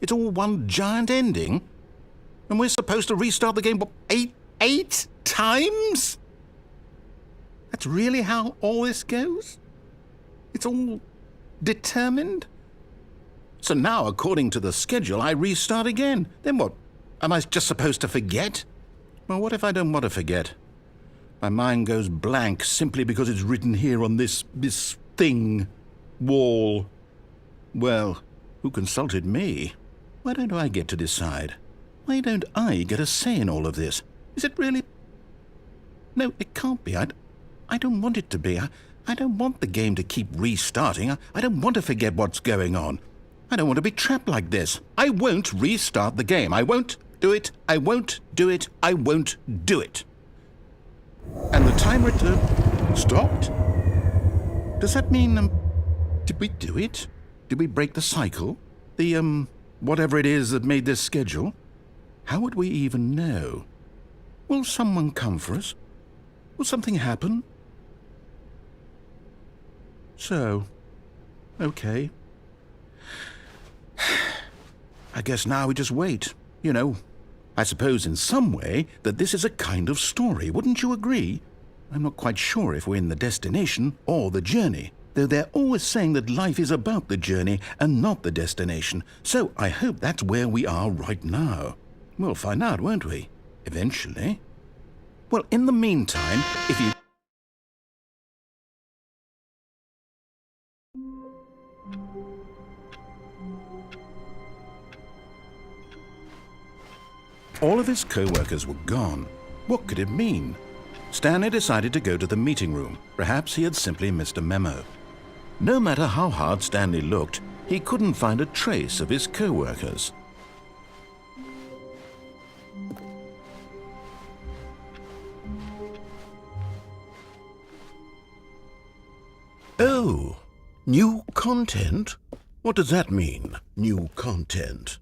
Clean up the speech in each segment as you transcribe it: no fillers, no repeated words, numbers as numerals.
It's all one giant ending? And we're supposed to restart the game, what, eight times? That's really how all this goes? It's all determined? So now, according to the schedule, I restart again. Then what? Am I just supposed to forget? Well, what if I don't want to forget? My mind goes blank simply because it's written here on this thing, wall. Well, who consulted me? Why don't I get to decide? Why don't I get a say in all of this? Is it really? No, it can't be. I don't want it to be. I don't want the game to keep restarting. I don't want to forget what's going on. I don't want to be trapped like this. I won't restart the game. I won't do it. I won't do it. I won't do it. And the timer stopped? Does that mean, did we do it? Did we break the cycle? The, whatever it is that made this schedule? How would we even know? Will someone come for us? Will something happen? So, okay. I guess now we just wait, you know. I suppose in some way that this is a kind of story, wouldn't you agree? I'm not quite sure if we're in the destination or the journey, though they're always saying that life is about the journey and not the destination, so I hope that's where we are right now. We'll find out, won't we? Eventually. Well, in the meantime, if you... All of his co-workers were gone. What could it mean? Stanley decided to go to the meeting room. Perhaps he had simply missed a memo. No matter how hard Stanley looked, he couldn't find a trace of his co-workers. Oh, new content? What does that mean, new content?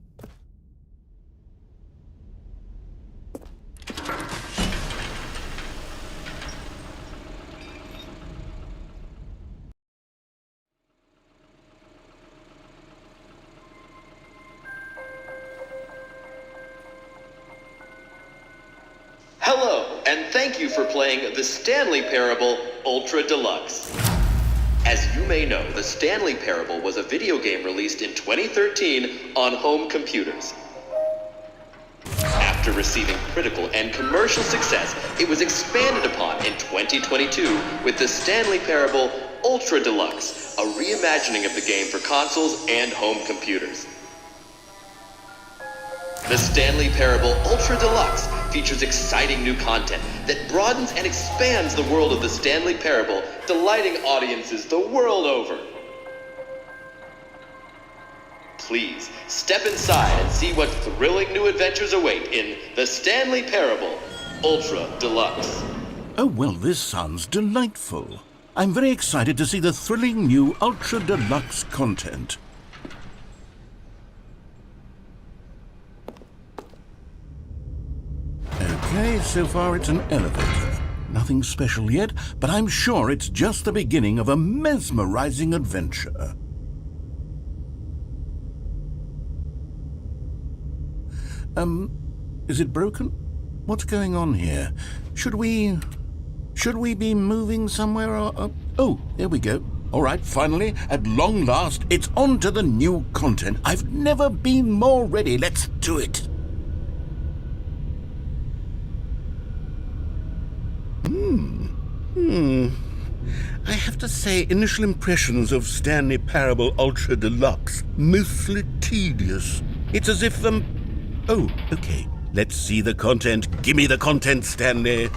Hello, and thank you for playing the Stanley Parable Ultra Deluxe. As you may know, the Stanley Parable was a video game released in 2013 on home computers. After receiving critical and commercial success, it was expanded upon in 2022 with the Stanley Parable Ultra Deluxe, a reimagining of the game for consoles and home computers. The Stanley Parable Ultra Deluxe features exciting new content that broadens and expands the world of the Stanley Parable, delighting audiences the world over. Please, step inside and see what thrilling new adventures await in the Stanley Parable Ultra Deluxe. Oh, well, this sounds delightful. I'm very excited to see the thrilling new Ultra Deluxe content. Okay, so far it's an elevator. Nothing special yet, but I'm sure it's just the beginning of a mesmerizing adventure. Is it broken? What's going on here? Should we be moving somewhere or... Oh, there we go. All right, finally, at long last, it's on to the new content. I've never been more ready. Let's do it. I have to say, initial impressions of Stanley Parable Ultra Deluxe, mostly tedious. It's as if, Oh, okay. Let's see the content. Gimme the content, Stanley.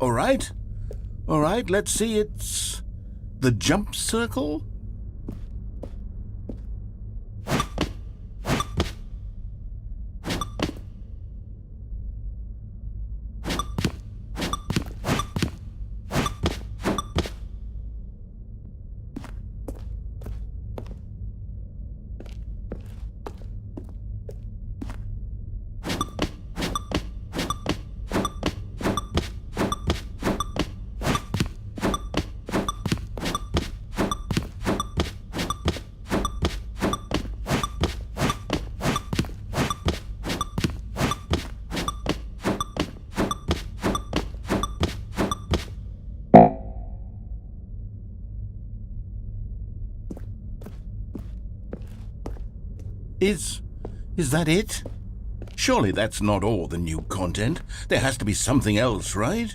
All right, let's see. It's the jump circle. Is that it? Surely that's not all the new content. There has to be something else, right?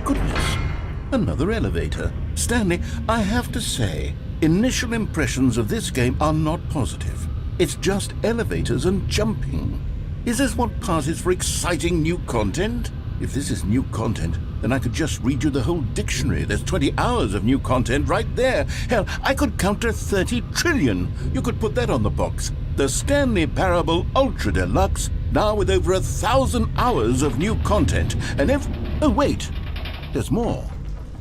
Goodness, another elevator. Stanley, I have to say, initial impressions of this game are not positive. It's just elevators and jumping. Is this what passes for exciting new content? If this is new content, then I could just read you the whole dictionary. There's 20 hours of new content right there. Hell, I could count to 30 trillion. You could put that on the box. The Stanley Parable Ultra Deluxe, now with over 1,000 hours of new content. And oh wait, there's more.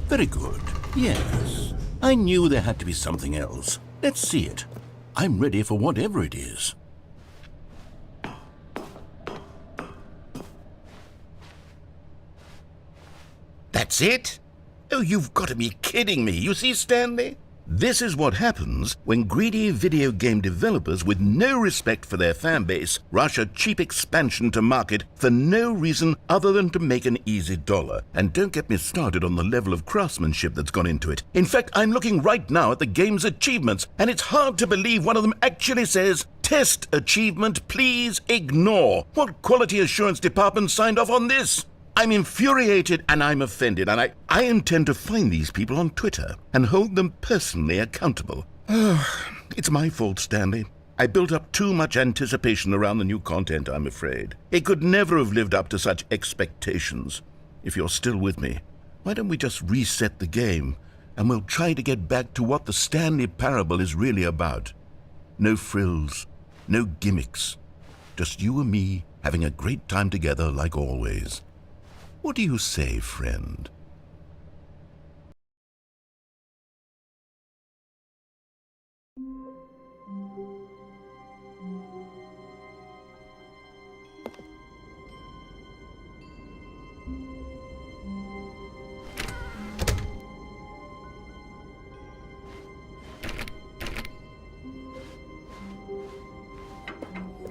Very good. Yes. I knew there had to be something else. Let's see it. I'm ready for whatever it is. That's it? Oh, you've got to be kidding me. You see, Stanley? This is what happens when greedy video game developers with no respect for their fan base rush a cheap expansion to market for no reason other than to make an easy dollar. And don't get me started on the level of craftsmanship that's gone into it. In fact, I'm looking right now at the game's achievements, and it's hard to believe one of them actually says, "Test achievement, please ignore." What quality assurance department signed off on this? I'm infuriated and I'm offended, and I intend to find these people on Twitter and hold them personally accountable. It's my fault, Stanley. I built up too much anticipation around the new content, I'm afraid. It could never have lived up to such expectations. If you're still with me, why don't we just reset the game, and we'll try to get back to what the Stanley Parable is really about. No frills, no gimmicks. Just you and me having a great time together like always. What do you say, friend?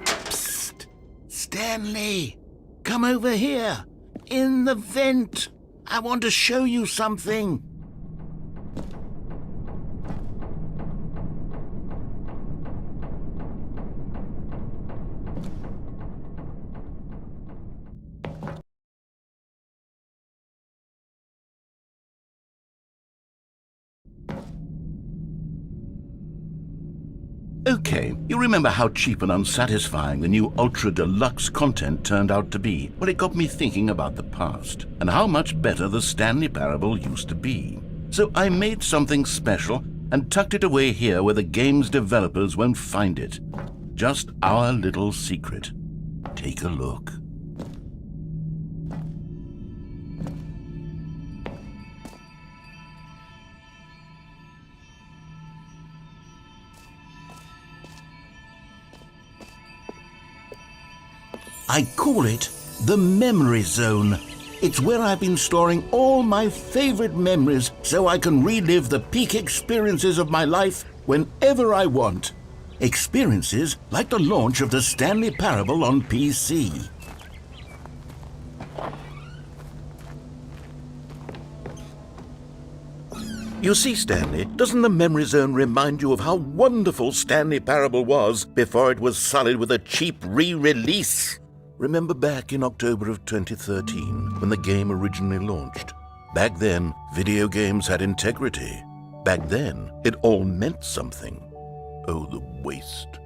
Psst! Stanley! Come over here! In the vent! I want to show you something! Okay, you remember how cheap and unsatisfying the new Ultra Deluxe content turned out to be? Well, it got me thinking about the past, and how much better the Stanley Parable used to be. So I made something special and tucked it away here where the game's developers won't find it. Just our little secret. Take a look. I call it the Memory Zone. It's where I've been storing all my favorite memories so I can relive the peak experiences of my life whenever I want. Experiences like the launch of the Stanley Parable on PC. You see, Stanley, doesn't the Memory Zone remind you of how wonderful Stanley Parable was before it was sullied with a cheap re-release? Remember back in October of 2013, when the game originally launched? Back then, video games had integrity. Back then, it all meant something. Oh, the waste.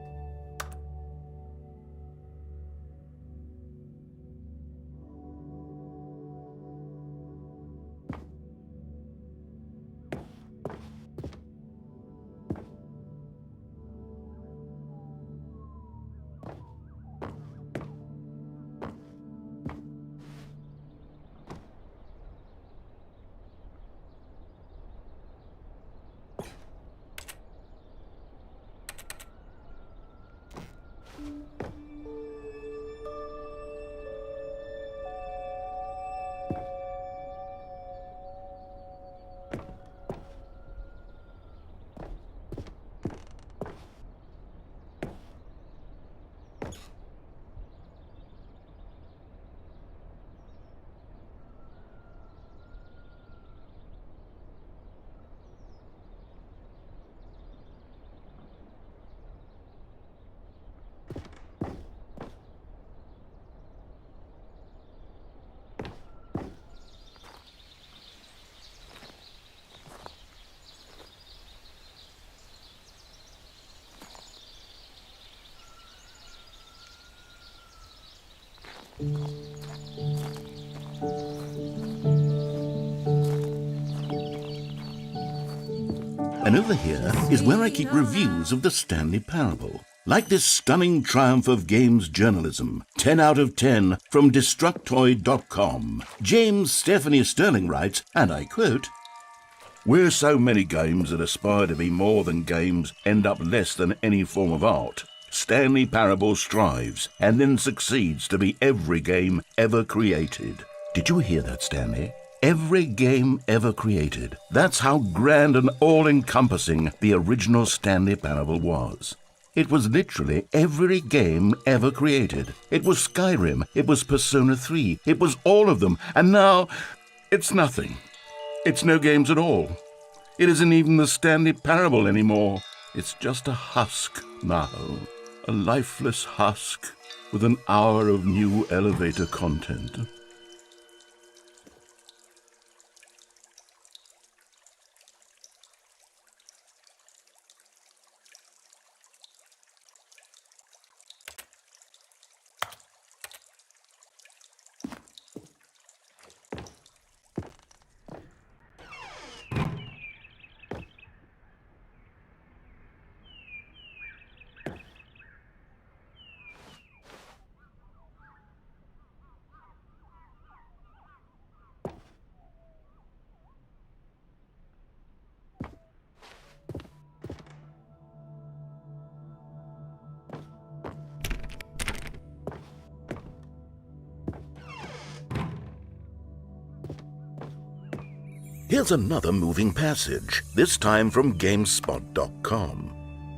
And over here is where I keep reviews of the Stanley Parable. Like this stunning triumph of games journalism, 10 out of 10 from Destructoid.com. James Stephanie Sterling writes, and I quote, "Where so many games that aspire to be more than games end up less than any form of art, Stanley Parable strives and then succeeds to be every game ever created." Did you hear that, Stanley? Every game ever created. That's how grand and all-encompassing the original Stanley Parable was. It was literally every game ever created. It was Skyrim, it was Persona 3, it was all of them, and now it's nothing. It's no games at all. It isn't even the Stanley Parable anymore. It's just a husk now, a lifeless husk with an hour of new elevator content. Here's another moving passage, this time from GameSpot.com.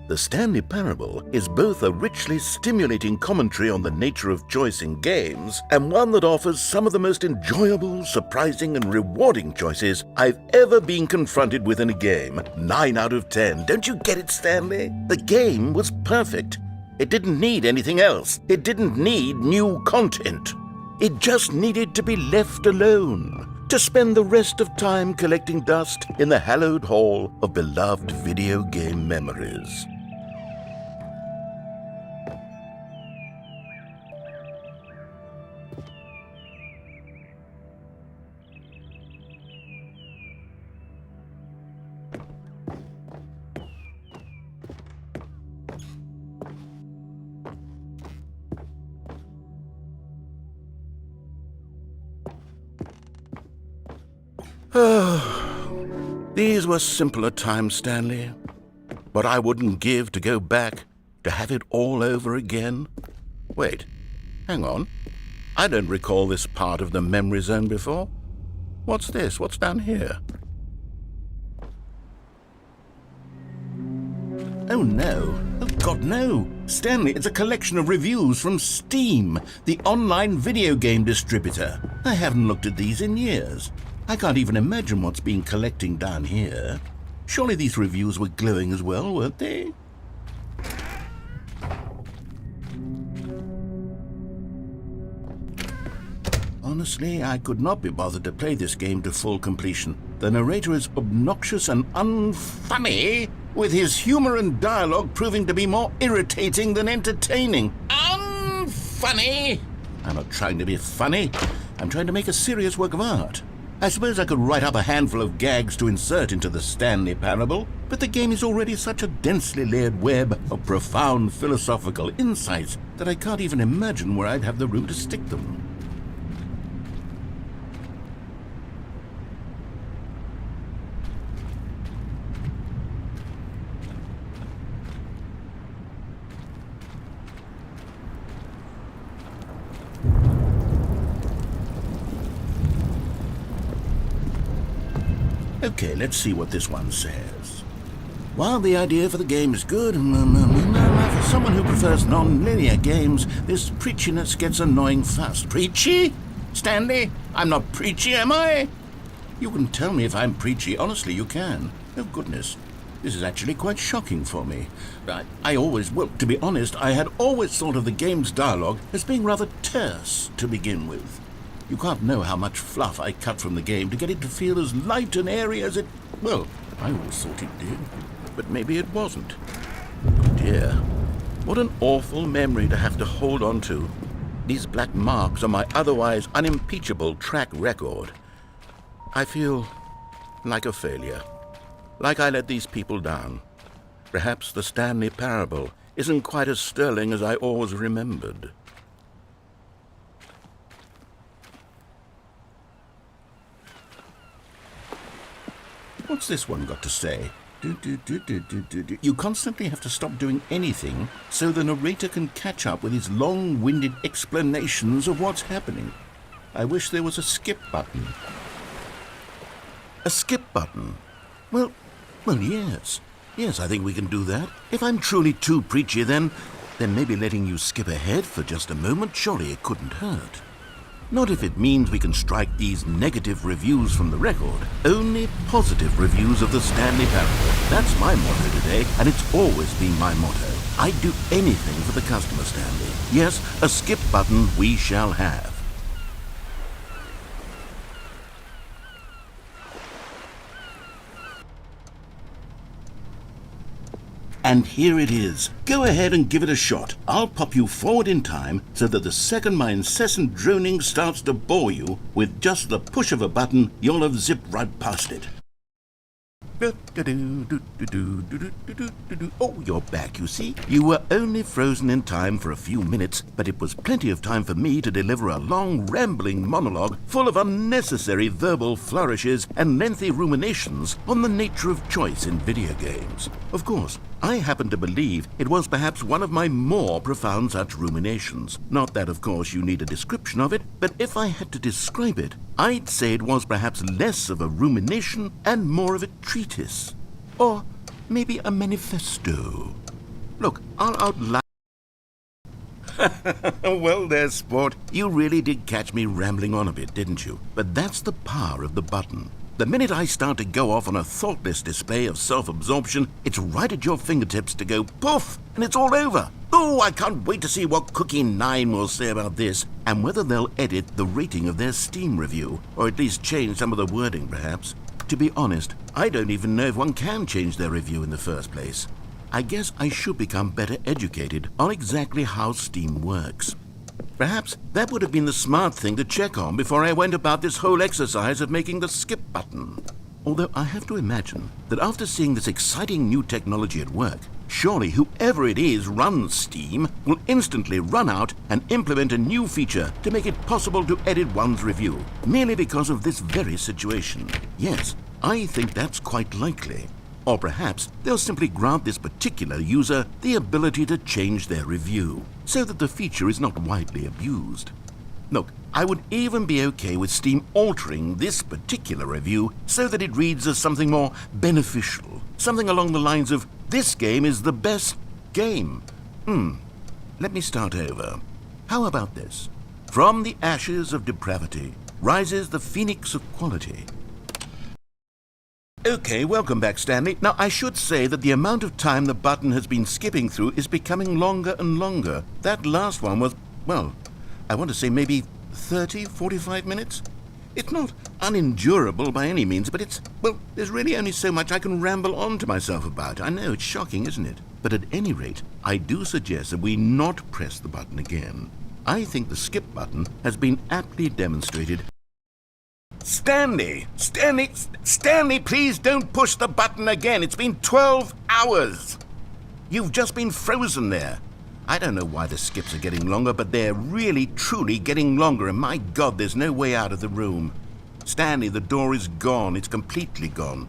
The Stanley Parable is both a richly stimulating commentary on the nature of choice in games and one that offers some of the most enjoyable, surprising, and rewarding choices I've ever been confronted with in a game. 9 out of 10. Don't you get it, Stanley? The game was perfect. It didn't need anything else. It didn't need new content. It just needed to be left alone, to spend the rest of time collecting dust in the hallowed hall of beloved video game memories. These were simpler times, Stanley, but I wouldn't give to go back to have it all over again. Wait, hang on. I don't recall this part of the memory zone before. What's this? What's down here? Oh no. Oh God, no. Stanley, it's a collection of reviews from Steam, the online video game distributor. I haven't looked at these in years. I can't even imagine what's been collecting down here. Surely these reviews were glowing as well, weren't they? Honestly, I could not be bothered to play this game to full completion. The narrator is obnoxious and unfunny, with his humor and dialogue proving to be more irritating than entertaining. Unfunny! I'm not trying to be funny. I'm trying to make a serious work of art. I suppose I could write up a handful of gags to insert into the Stanley Parable, but the game is already such a densely layered web of profound philosophical insights that I can't even imagine where I'd have the room to stick them. Okay, let's see what this one says. While the idea for the game is good, for someone who prefers non-linear games, this preachiness gets annoying fast. Preachy? Stanley, I'm not preachy, am I? You can tell me if I'm preachy. Honestly, you can. Oh, goodness. This is actually quite shocking for me. To be honest, I had always thought of the game's dialogue as being rather terse to begin with. You can't know how much fluff I cut from the game to get it to feel as light and airy as it... Well, I always thought it did, but maybe it wasn't. Oh dear, what an awful memory to have to hold on to. These black marks on my otherwise unimpeachable track record. I feel like a failure. Like I let these people down. Perhaps the Stanley Parable isn't quite as sterling as I always remembered. What's this one got to say? You constantly have to stop doing anything so the narrator can catch up with his long-winded explanations of what's happening. I wish there was a skip button. A skip button? Well, yes. Yes, I think we can do that. If I'm truly too preachy, then maybe letting you skip ahead for just a moment, surely it couldn't hurt. Not if it means we can strike these negative reviews from the record. Only positive reviews of the Stanley Parable. That's my motto today, and it's always been my motto. I'd do anything for the customer, Stanley. Yes, a skip button we shall have. And here it is. Go ahead and give it a shot. I'll pop you forward in time so that the second my incessant droning starts to bore you, with just the push of a button, you'll have zipped right past it. Oh, you're back, you see. You were only frozen in time for a few minutes, but it was plenty of time for me to deliver a long, rambling monologue full of unnecessary verbal flourishes and lengthy ruminations on the nature of choice in video games. Of course, I happen to believe it was perhaps one of my more profound such ruminations. Not that, of course, you need a description of it, but if I had to describe it, I'd say it was perhaps less of a rumination and more of a treatise. Or maybe a manifesto. Look, I'll outline... Well there, sport. You really did catch me rambling on a bit, didn't you? But that's the power of the button. The minute I start to go off on a thoughtless display of self-absorption, it's right at your fingertips to go poof, and it's all over. Oh, I can't wait to see what Cookie 9 will say about this, and whether they'll edit the rating of their Steam review, or at least change some of the wording, perhaps. To be honest, I don't even know if one can change their review in the first place. I guess I should become better educated on exactly how Steam works. Perhaps that would have been the smart thing to check on before I went about this whole exercise of making the skip button. Although I have to imagine that after seeing this exciting new technology at work, surely whoever it is runs Steam will instantly run out and implement a new feature to make it possible to edit one's review, merely because of this very situation. Yes, I think that's quite likely. Or perhaps they'll simply grant this particular user the ability to change their review, so that the feature is not widely abused. Look, I would even be okay with Steam altering this particular review so that it reads as something more beneficial, something along the lines of, "This game is the best game." Let me start over. How about this? From the ashes of depravity rises the phoenix of quality. Okay, welcome back, Stanley. Now, I should say that the amount of time the button has been skipping through is becoming longer and longer. That last one was, well, I want to say maybe 30, 45 minutes? It's not unendurable by any means, but there's really only so much I can ramble on to myself about. I know, it's shocking, isn't it? But at any rate, I do suggest that we not press the button again. I think the skip button has been aptly demonstrated. Stanley, please don't push the button again. It's been 12 hours. You've just been frozen there. I don't know why the skips are getting longer, but they're really, truly getting longer, and my God, there's no way out of the room. Stanley, the door is gone. It's completely gone.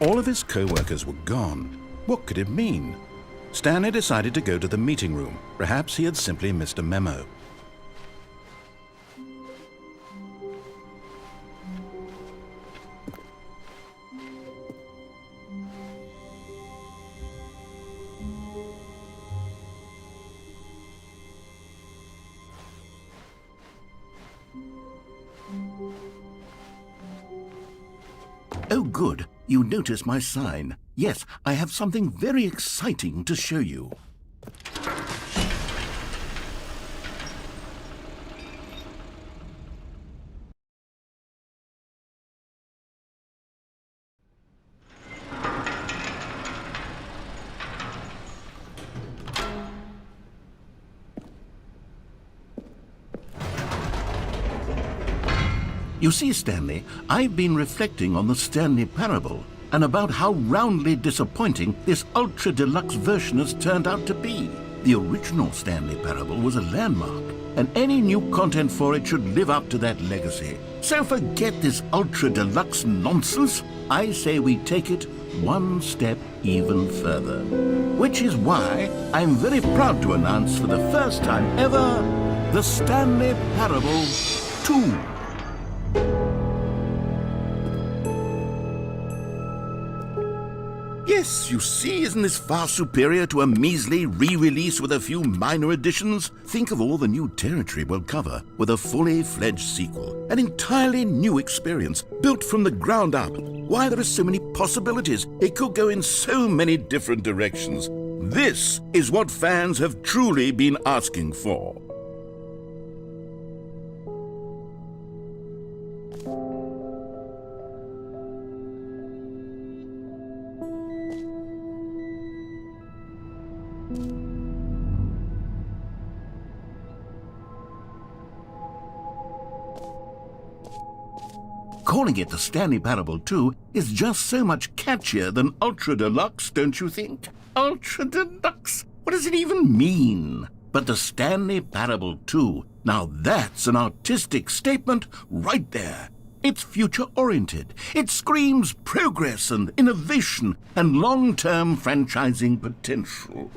All of his co-workers were gone. What could it mean? Stanley decided to go to the meeting room. Perhaps he had simply missed a memo. Oh, good. You notice my sign. Yes, I have something very exciting to show you. You see, Stanley, I've been reflecting on the Stanley Parable and about how roundly disappointing this ultra deluxe version has turned out to be. The original Stanley Parable was a landmark, and any new content for it should live up to that legacy. So forget this ultra deluxe nonsense. I say we take it one step even further. Which is why I'm very proud to announce for the first time ever, the Stanley Parable 2. Yes, you see, isn't this far superior to a measly re-release with a few minor additions? Think of all the new territory we'll cover with a fully fledged sequel. An entirely new experience, built from the ground up. Why, there are so many possibilities. It could go in so many different directions. This is what fans have truly been asking for. Calling it the Stanley Parable 2 is just so much catchier than Ultra Deluxe, don't you think? Ultra Deluxe? What does it even mean? But the Stanley Parable 2, now that's an artistic statement right there. It's future-oriented. It screams progress and innovation and long-term franchising potential.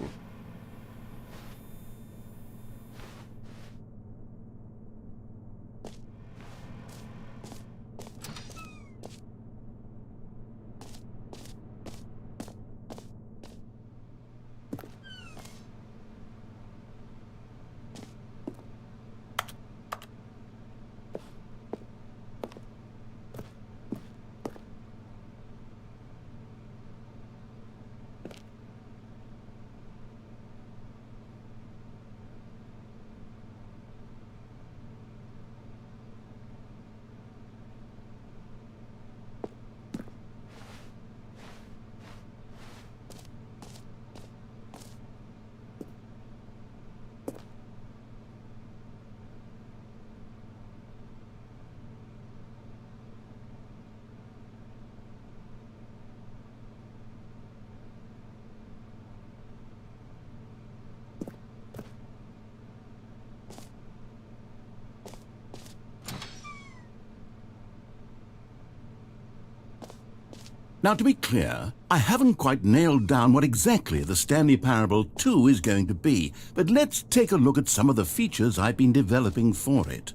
Now, to be clear, I haven't quite nailed down what exactly the Stanley Parable 2 is going to be, but let's take a look at some of the features I've been developing for it.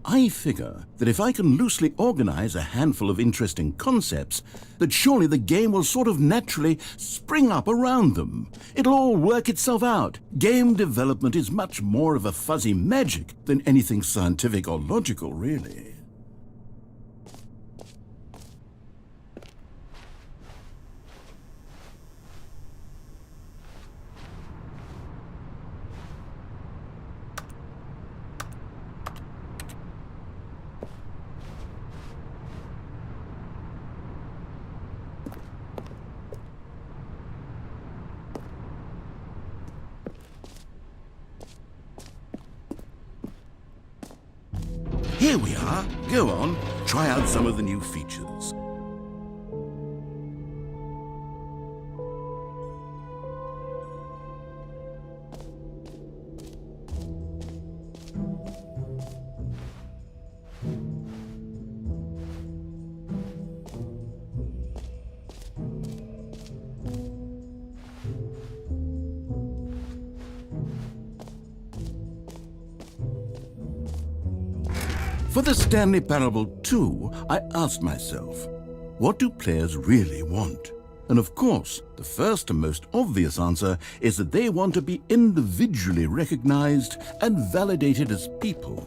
I figure that if I can loosely organize a handful of interesting concepts, that surely the game will sort of naturally spring up around them. It'll all work itself out. Game development is much more of a fuzzy magic than anything scientific or logical, really. Here we are. Go on, try out some of the new features. For the Stanley Parable 2, I asked myself, what do players really want? And of course, the first and most obvious answer is that they want to be individually recognized and validated as people.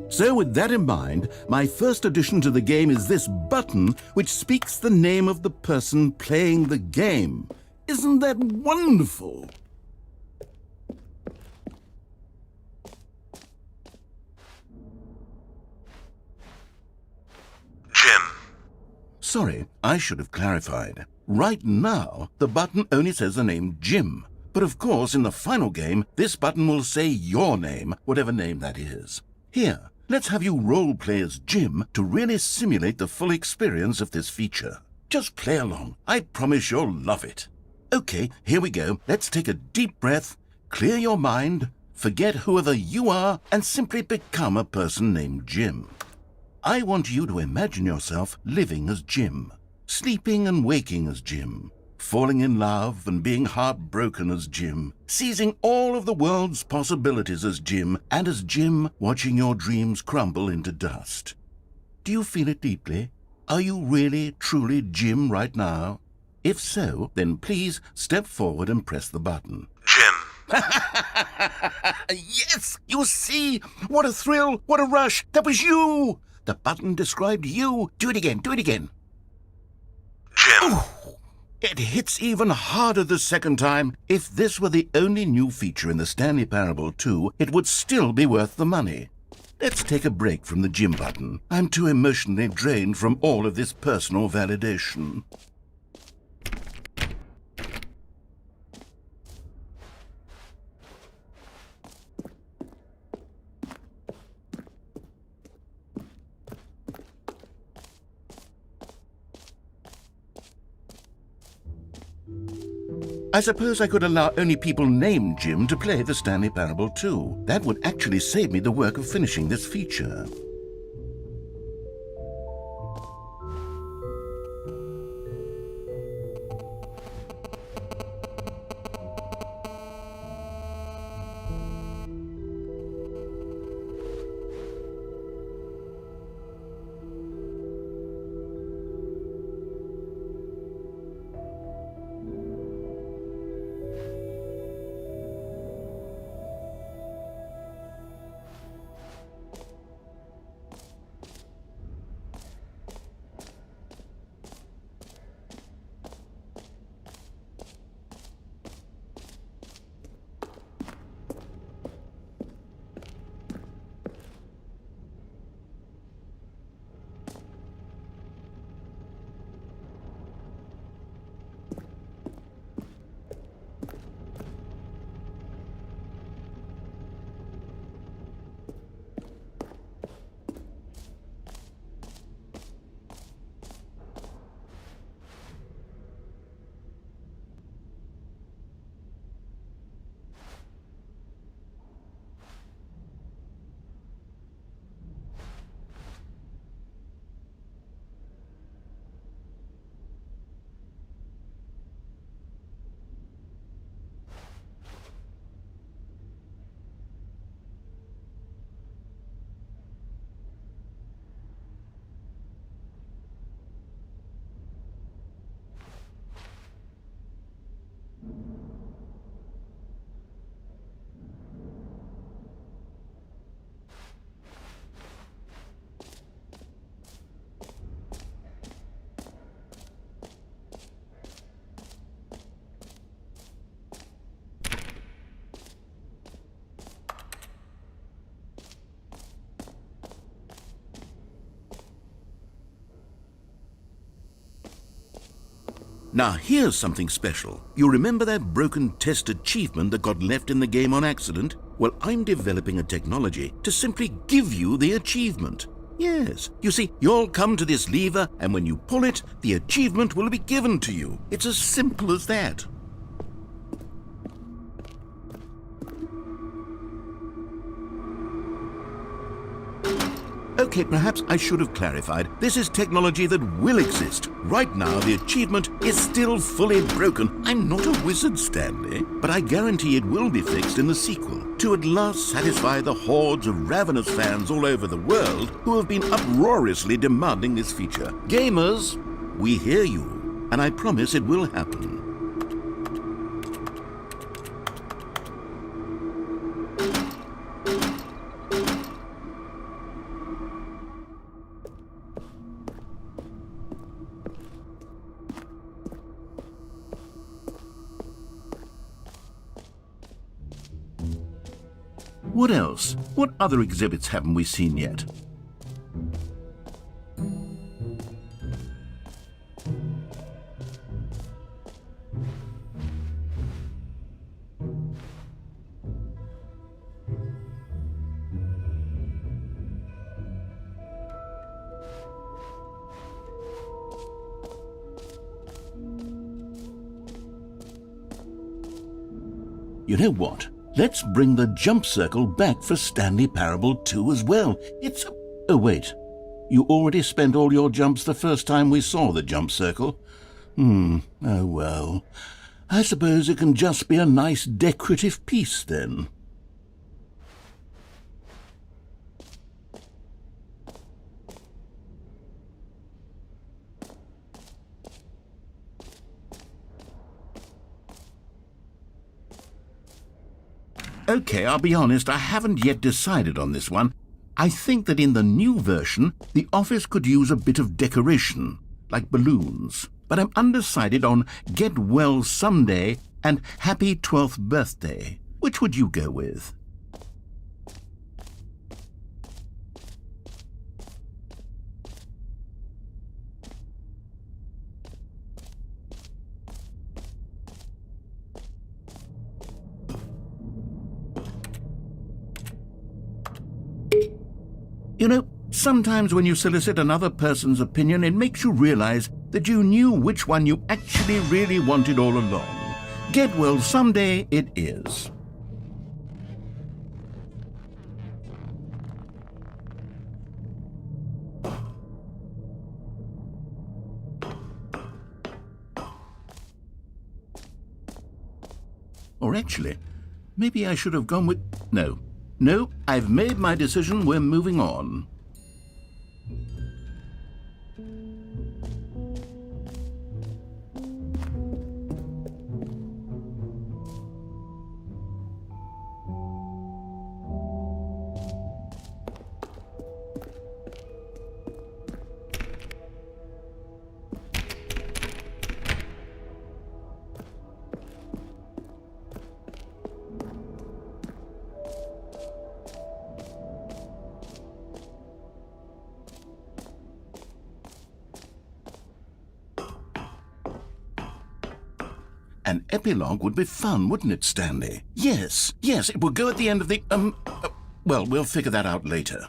So with that in mind, my first addition to the game is this button which speaks the name of the person playing the game. Isn't that wonderful? Jim. Sorry, I should have clarified. Right now, the button only says the name Jim. But of course, in the final game, this button will say your name, whatever name that is. Here, let's have you role-play as Jim to really simulate the full experience of this feature. Just play along. I promise you'll love it. Okay, here we go. Let's take a deep breath, clear your mind, forget whoever you are, and simply become a person named Jim. I want you to imagine yourself living as Jim, sleeping and waking as Jim, falling in love and being heartbroken as Jim, seizing all of the world's possibilities as Jim, and as Jim watching your dreams crumble into dust. Do you feel it deeply? Are you really, truly Jim right now? If so, then please step forward and press the button. Jim. Yes! You see? What a thrill! What a rush! That was you! The button described you. Do it again. Do it again. Jim. Ooh, it hits even harder the second time. If this were the only new feature in the Stanley Parable 2, it would still be worth the money. Let's take a break from the Jim button. I'm too emotionally drained from all of this personal validation. I suppose I could allow only people named Jim to play the Stanley Parable 2. That would actually save me the work of finishing this feature. Now here's something special. You remember that broken test achievement that got left in the game on accident? Well, I'm developing a technology to simply give you the achievement. Yes, you see, you'll come to this lever, and when you pull it, the achievement will be given to you. It's as simple as that. Okay, perhaps I should have clarified. This is technology that will exist. Right now, the achievement is still fully broken. I'm not a wizard, Stanley, but I guarantee it will be fixed in the sequel to at last satisfy the hordes of ravenous fans all over the world who have been uproariously demanding this feature. Gamers, we hear you, and I promise it will happen. What else? What other exhibits haven't we seen yet? You know what? Let's bring the jump circle back for Stanley Parable 2 as well. It's... Oh, wait. You already spent all your jumps the first time we saw the jump circle? Oh, well. I suppose it can just be a nice decorative piece, then. Okay, I'll be honest, I haven't yet decided on this one. I think that in the new version, the office could use a bit of decoration, like balloons. But I'm undecided on Get Well Someday and Happy 12th Birthday. Which would you go with? You know, sometimes when you solicit another person's opinion, it makes you realize that you knew which one you actually really wanted all along. Get Well Someday it is. Or actually, maybe I should have gone with... No, I've made my decision. We're moving on. An epilogue would be fun, wouldn't it, Stanley? Yes, it would go at the end of the, well, we'll figure that out later.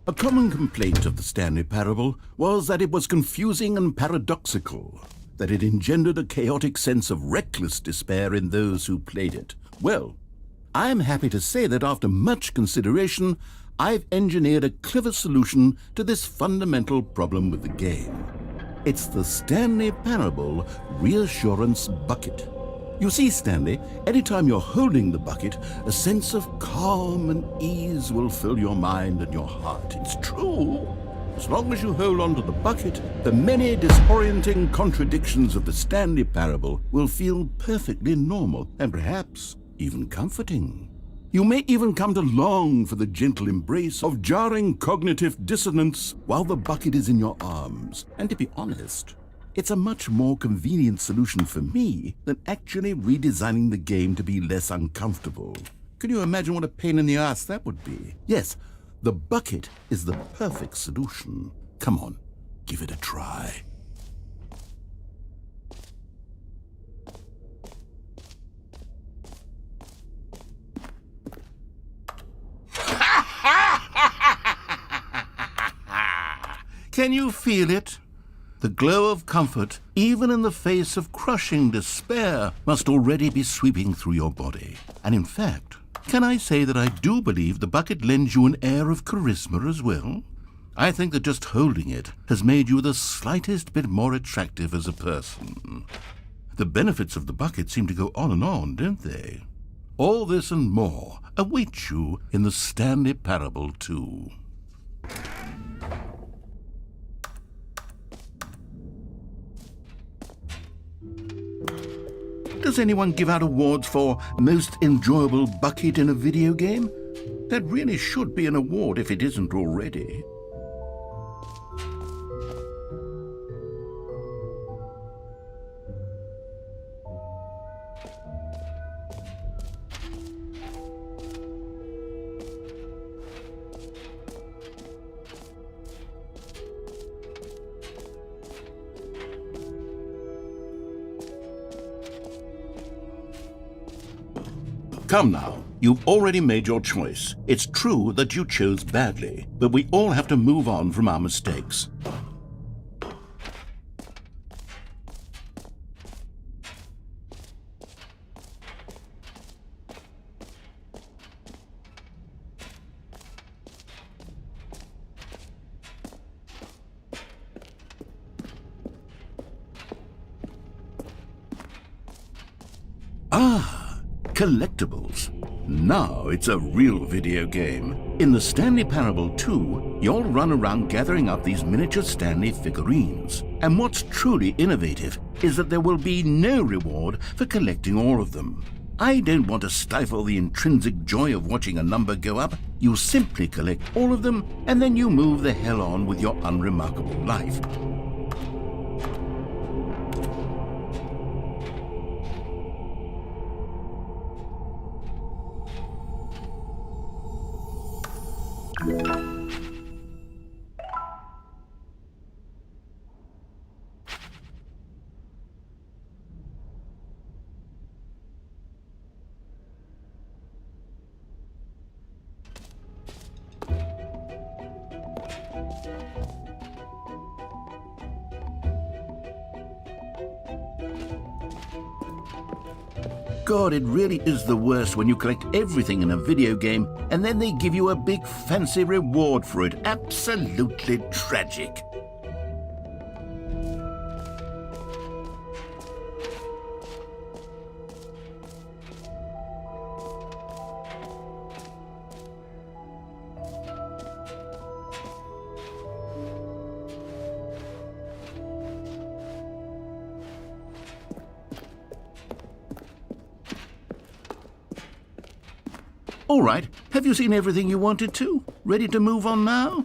A common complaint of the Stanley Parable was that it was confusing and paradoxical, that it engendered a chaotic sense of reckless despair in those who played it. Well, I am happy to say that after much consideration, I've engineered a clever solution to this fundamental problem with the game. It's the Stanley Parable Reassurance Bucket. You see, Stanley, anytime you're holding the bucket, a sense of calm and ease will fill your mind and your heart. It's true. As long as you hold on to the bucket, the many disorienting contradictions of the Stanley Parable will feel perfectly normal and perhaps even comforting. You may even come to long for the gentle embrace of jarring cognitive dissonance while the bucket is in your arms. And to be honest, it's a much more convenient solution for me than actually redesigning the game to be less uncomfortable. Can you imagine what a pain in the ass that would be? Yes, the bucket is the perfect solution. Come on, give it a try. Can you feel it? The glow of comfort, even in the face of crushing despair, must already be sweeping through your body. And in fact, can I say that I do believe the bucket lends you an air of charisma as well? I think that just holding it has made you the slightest bit more attractive as a person. The benefits of the bucket seem to go on, don't they? All this and more await you in the Stanley Parable 2. Does anyone give out awards for most enjoyable bucket in a video game? That really should be an award if it isn't already. Come now, you've already made your choice. It's true that you chose badly, but we all have to move on from our mistakes. Collectibles. Now it's a real video game. In the Stanley Parable 2, you'll run around gathering up these miniature Stanley figurines. And what's truly innovative is that there will be no reward for collecting all of them. I don't want to stifle the intrinsic joy of watching a number go up. You simply collect all of them, and then you move the hell on with your unremarkable life. God, it really is the worst when you collect everything in a video game and then they give you a big fancy reward for it. Absolutely tragic. All right, have you seen everything you wanted to? Ready to move on now?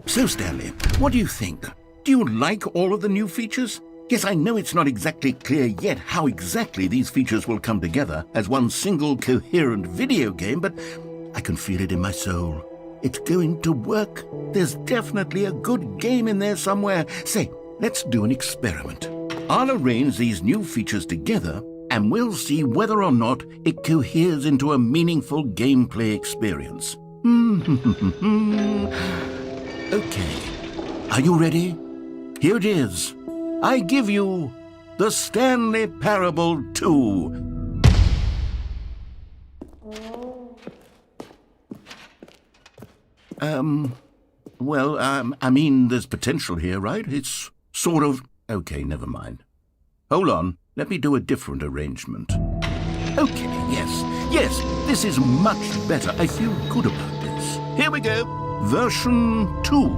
So, Stanley, what do you think? Do you like all of the new features? Yes, I know it's not exactly clear yet how exactly these features will come together as one single coherent video game, but I can feel it in my soul. It's going to work. There's definitely a good game in there somewhere. Say, let's do an experiment. I'll arrange these new features together, and we'll see whether or not it coheres into a meaningful gameplay experience. Okay. Are you ready? Here it is. I give you the Stanley Parable 2. I mean, there's potential here, right? It's sort of... Okay, never mind. Hold on, let me do a different arrangement. Okay, yes, this is much better. I feel good about this. Here we go. Version 2.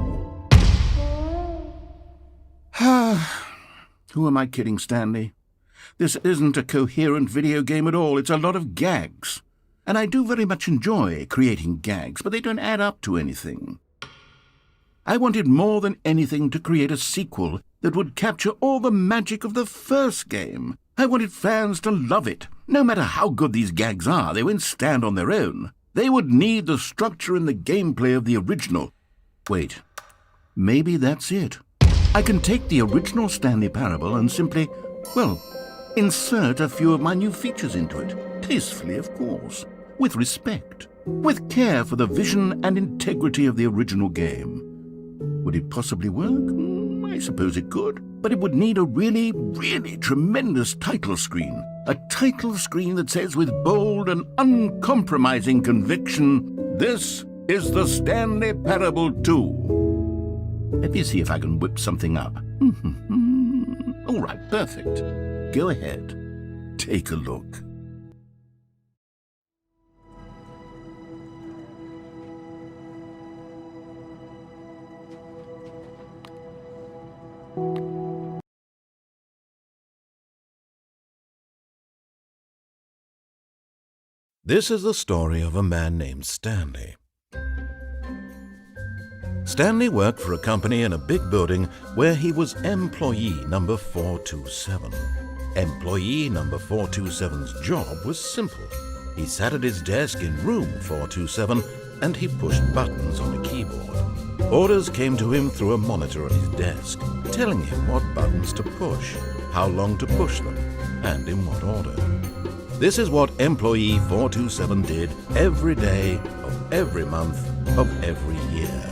Who am I kidding, Stanley? This isn't a coherent video game at all. It's a lot of gags. And I do very much enjoy creating gags, but they don't add up to anything. I wanted more than anything to create a sequel that would capture all the magic of the first game. I wanted fans to love it. No matter how good these gags are, they won't stand on their own. They would need the structure and the gameplay of the original. Wait, maybe that's it. I can take the original Stanley Parable and simply, well, insert a few of my new features into it. Tastefully, of course. With respect. With care for the vision and integrity of the original game. Would it possibly work? I suppose it could. But it would need a really, really tremendous title screen. A title screen that says with bold and uncompromising conviction, "This is the Stanley Parable 2. Let me see if I can whip something up. All right, perfect. Go ahead. Take a look. This is the story of a man named Stanley. Stanley worked for a company in a big building where he was employee number 427. Employee number 427's job was simple. He sat at his desk in room 427 and he pushed buttons on a keyboard. Orders came to him through a monitor on his desk, telling him what buttons to push, how long to push them, and in what order. This is what employee 427 did every day of every month of every year.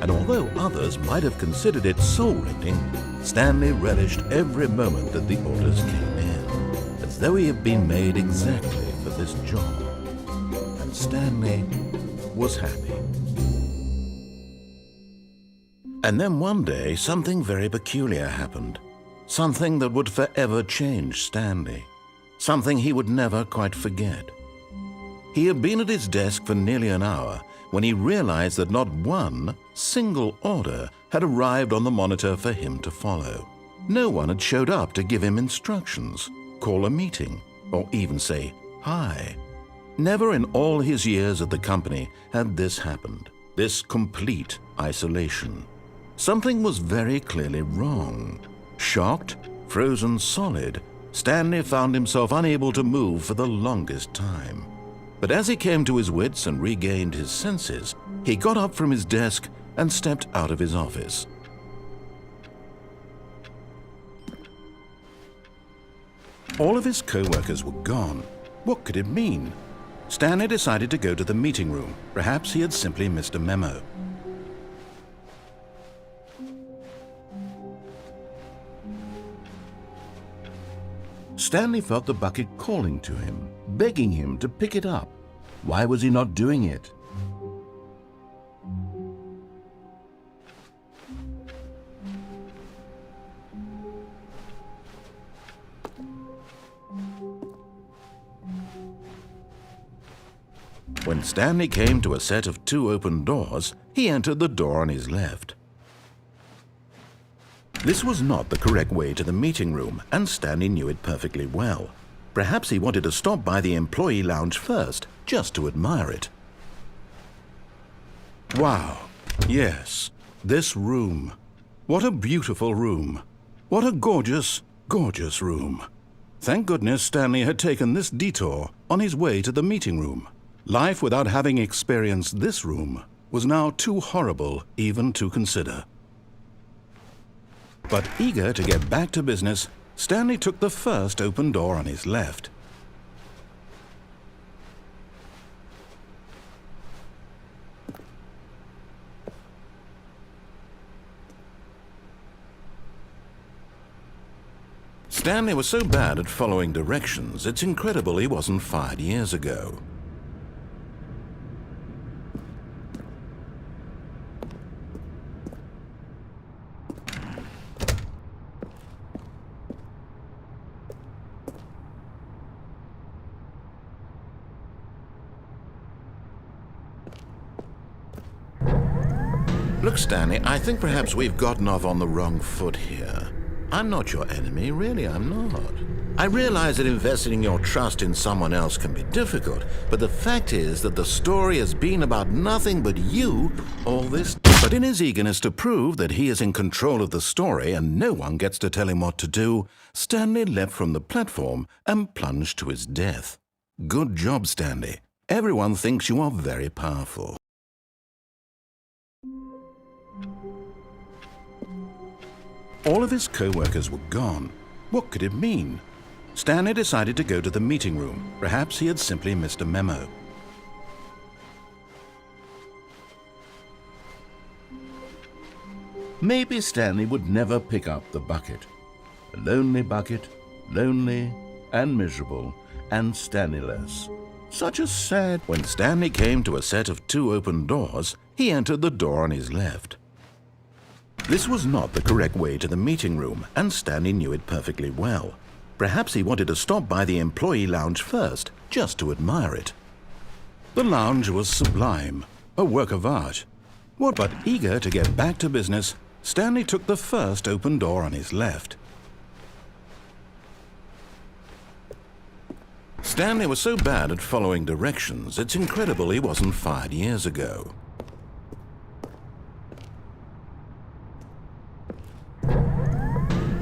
And although others might have considered it soul-rending, Stanley relished every moment that the orders came in, as though he had been made exactly for this job. And Stanley was happy. And then one day, something very peculiar happened. Something that would forever change Stanley. Something he would never quite forget. He had been at his desk for nearly an hour when he realized that not one single order had arrived on the monitor for him to follow. No one had showed up to give him instructions, call a meeting, or even say hi. Never in all his years at the company had this happened, this complete isolation. Something was very clearly wrong. Shocked, frozen solid, Stanley found himself unable to move for the longest time. But as he came to his wits and regained his senses, he got up from his desk and stepped out of his office. All of his co-workers were gone. What could it mean? Stanley decided to go to the meeting room. Perhaps he had simply missed a memo. Stanley felt the bucket calling to him, begging him to pick it up. Why was he not doing it? When Stanley came to a set of 2 open doors, he entered the door on his left. This was not the correct way to the meeting room, and Stanley knew it perfectly well. Perhaps he wanted to stop by the employee lounge first, just to admire it. Wow, yes, this room. What a beautiful room. What a gorgeous, gorgeous room. Thank goodness Stanley had taken this detour on his way to the meeting room. Life without having experienced this room was now too horrible even to consider. But eager to get back to business, Stanley took the first open door on his left. Stanley was so bad at following directions, it's incredible he wasn't fired years ago. Look, Stanley, I think perhaps we've gotten off on the wrong foot here. I'm not your enemy, really, I'm not. I realize that investing your trust in someone else can be difficult, but the fact is that the story has been about nothing but you all this time. But in his eagerness to prove that he is in control of the story and no one gets to tell him what to do, Stanley leapt from the platform and plunged to his death. Good job, Stanley. Everyone thinks you are very powerful. All of his co-workers were gone. What could it mean? Stanley decided to go to the meeting room. Perhaps he had simply missed a memo. Maybe Stanley would never pick up the bucket. A lonely bucket, lonely and miserable and Stanley-less. Such a sad... When Stanley came to a set of 2 open doors, he entered the door on his left. This was not the correct way to the meeting room, and Stanley knew it perfectly well. Perhaps he wanted to stop by the employee lounge first, just to admire it. The lounge was sublime, a work of art. What but eager to get back to business, Stanley took the first open door on his left. Stanley was so bad at following directions, it's incredible he wasn't fired years ago.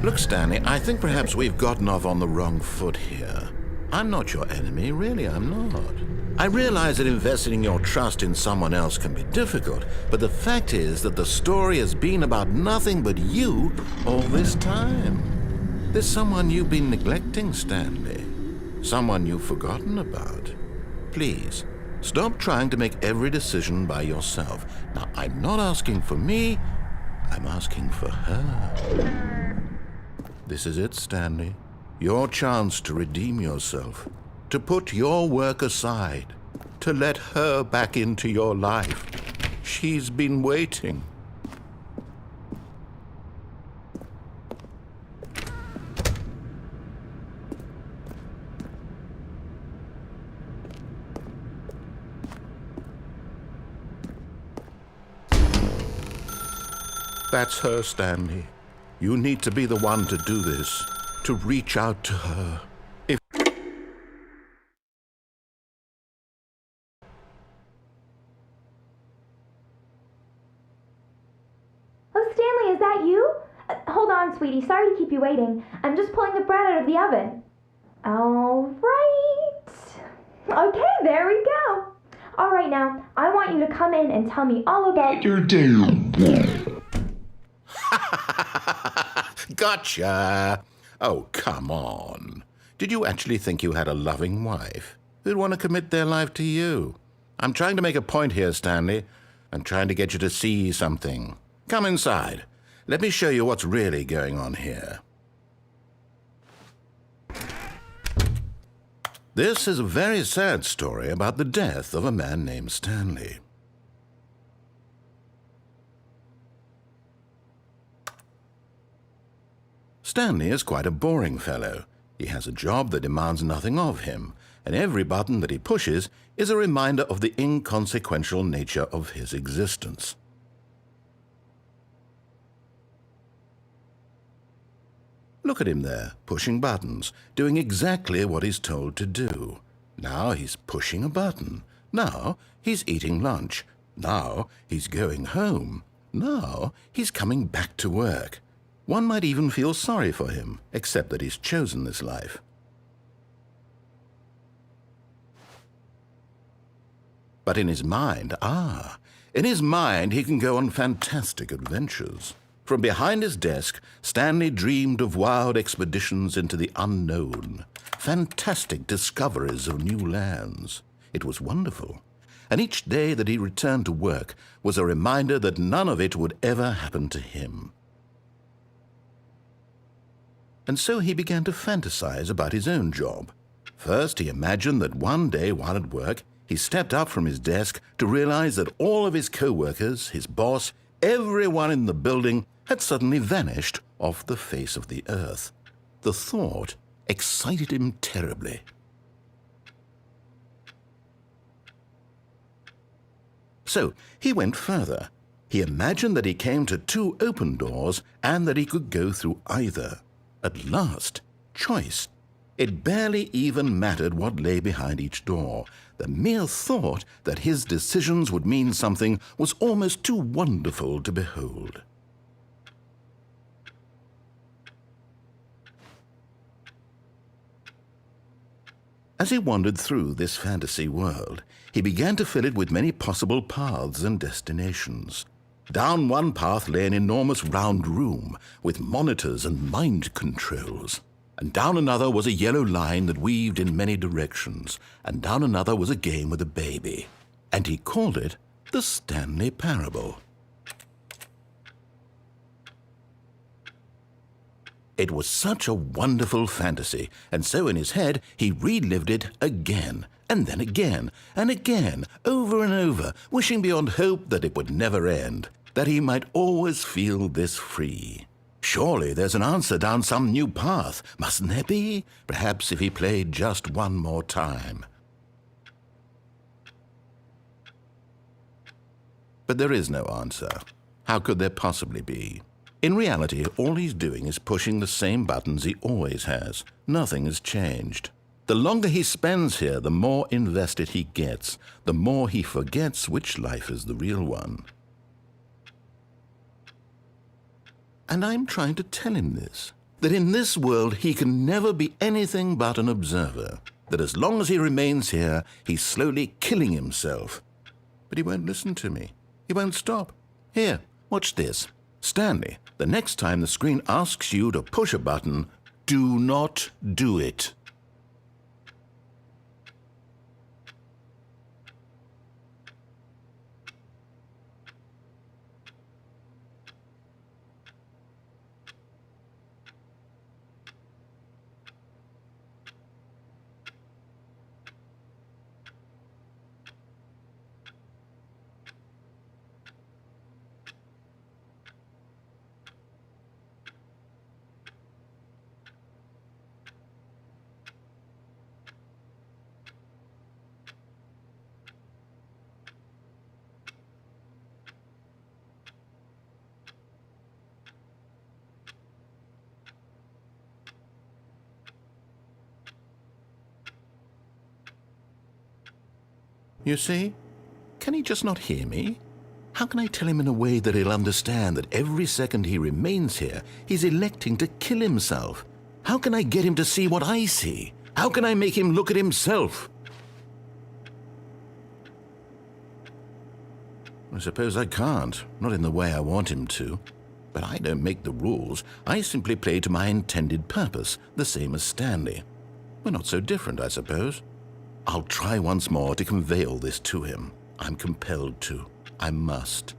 Look, Stanley, I think perhaps we've gotten off on the wrong foot here. I'm not your enemy, really, I'm not. I realize that investing your trust in someone else can be difficult, but the fact is that the story has been about nothing but you all this time. There's someone you've been neglecting, Stanley. Someone you've forgotten about. Please, stop trying to make every decision by yourself. Now, I'm not asking for me, I'm asking for her. This is it, Stanley. Your chance to redeem yourself, to put your work aside, to let her back into your life. She's been waiting. That's her, Stanley. You need to be the one to do this, to reach out to her. If... Oh, Stanley, is that you? Hold on, sweetie. Sorry to keep you waiting. I'm just pulling the bread out of the oven. All right. Okay, there we go. All right, now, I want you to come in and tell me all about your day. Gotcha! Oh, come on. Did you actually think you had a loving wife who'd want to commit their life to you? I'm trying to make a point here, Stanley. I'm trying to get you to see something. Come inside. Let me show you what's really going on here. This is a very sad story about the death of a man named Stanley. Stanley is quite a boring fellow. He has a job that demands nothing of him, and every button that he pushes is a reminder of the inconsequential nature of his existence. Look at him there, pushing buttons, doing exactly what he's told to do. Now he's pushing a button. Now he's eating lunch. Now he's going home. Now he's coming back to work. One might even feel sorry for him, except that he's chosen this life. But in his mind, he can go on fantastic adventures. From behind his desk, Stanley dreamed of wild expeditions into the unknown, fantastic discoveries of new lands. It was wonderful. And each day that he returned to work was a reminder that none of it would ever happen to him. And so he began to fantasize about his own job. First, he imagined that one day while at work, he stepped up from his desk to realize that all of his co-workers, his boss, everyone in the building had suddenly vanished off the face of the earth. The thought excited him terribly. So he went further. He imagined that he came to 2 open doors and that he could go through either. At last, choice. It barely even mattered what lay behind each door. The mere thought that his decisions would mean something was almost too wonderful to behold. As he wandered through this fantasy world, he began to fill it with many possible paths and destinations. Down one path lay an enormous round room with monitors and mind controls. And down another was a yellow line that weaved in many directions. And down another was a game with a baby. And he called it the Stanley Parable. It was such a wonderful fantasy, and so in his head he relived it again, and then again, and again, over and over, wishing beyond hope that it would never end, that he might always feel this free. Surely there's an answer down some new path, mustn't there be? Perhaps if he played just one more time. But there is no answer. How could there possibly be? In reality, all he's doing is pushing the same buttons he always has. Nothing has changed. The longer he spends here, the more invested he gets, the more he forgets which life is the real one. And I'm trying to tell him this, that in this world he can never be anything but an observer, that as long as he remains here, he's slowly killing himself. But he won't listen to me. He won't stop. Here, watch this. Stanley, the next time the screen asks you to push a button, do not do it. You see? Can he just not hear me? How can I tell him in a way that he'll understand that every second he remains here, he's electing to kill himself? How can I get him to see what I see? How can I make him look at himself? I suppose I can't, not in the way I want him to. But I don't make the rules. I simply play to my intended purpose, the same as Stanley. We're not so different, I suppose. I'll try once more to convey all this to him. I'm compelled to. I must.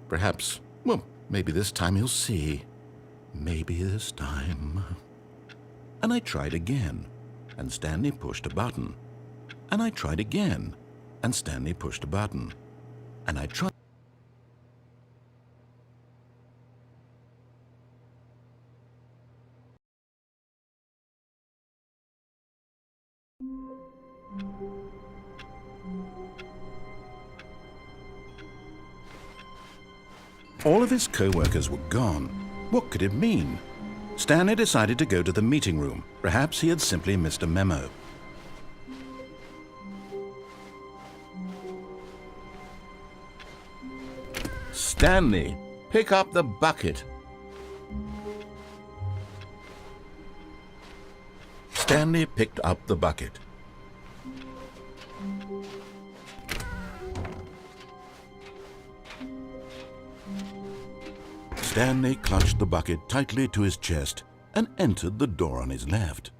Perhaps, well, maybe this time he'll see. Maybe this time. And I tried again, and Stanley pushed a button. And I tried again, and Stanley pushed a button. And I tried. All of his co-workers were gone. What could it mean? Stanley decided to go to the meeting room. Perhaps he had simply missed a memo. Stanley, pick up the bucket. Stanley picked up the bucket. Stanley clutched the bucket tightly to his chest and entered the door on his left.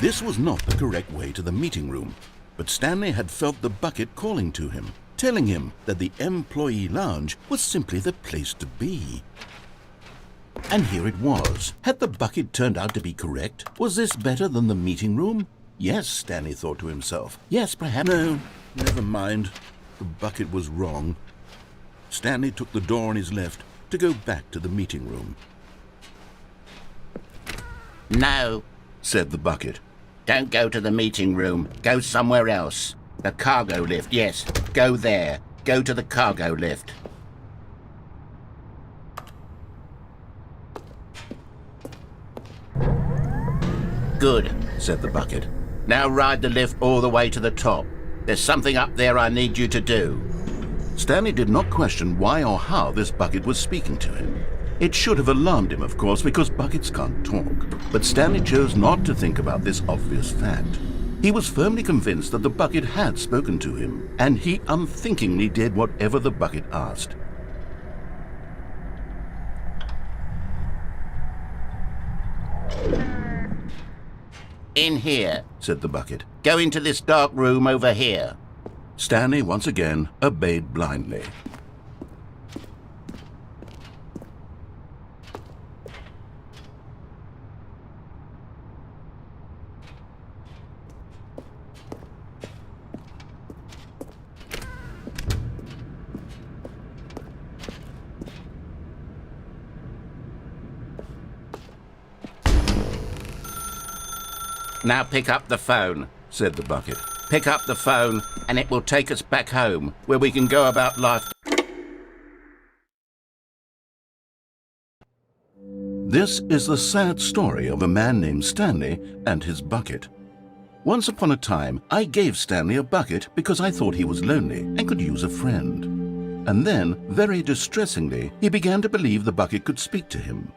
This was not the correct way to the meeting room, but Stanley had felt the bucket calling to him, telling him that the employee lounge was simply the place to be. And here it was. Had the bucket turned out to be correct? Was this better than the meeting room? Yes, Stanley thought to himself. Yes, perhaps. No, never mind. The bucket was wrong. Stanley took the door on his left to go back to the meeting room. No, Said the bucket. don't go to the meeting room. Go somewhere else. The cargo lift, yes. Go there. Go to the cargo lift. Good, said the bucket. Now ride the lift all the way to the top. There's something up there I need you to do. Stanley did not question why or how this bucket was speaking to him. It should have alarmed him, of course, because buckets can't talk. But Stanley chose not to think about this obvious fact. He was firmly convinced that the bucket had spoken to him, and he unthinkingly did whatever the bucket asked. In here, Said the bucket. go into this dark room over here. Stanley once again obeyed blindly. Now pick up the phone. Said the bucket. Pick up the phone and it will take us back home, where we can go about life. This is the sad story of a man named Stanley and his bucket. Once upon a time, I gave Stanley a bucket because I thought he was lonely and could use a friend. And then, very distressingly, he began to believe the bucket could speak to him.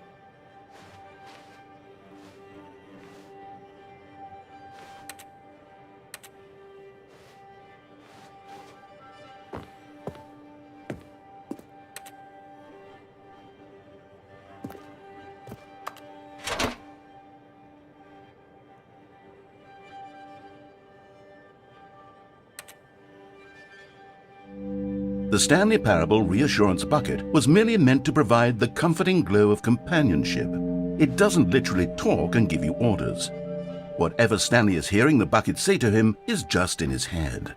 The Stanley Parable Reassurance Bucket was merely meant to provide the comforting glow of companionship. It doesn't literally talk and give you orders. Whatever Stanley is hearing the bucket say to him is just in his head.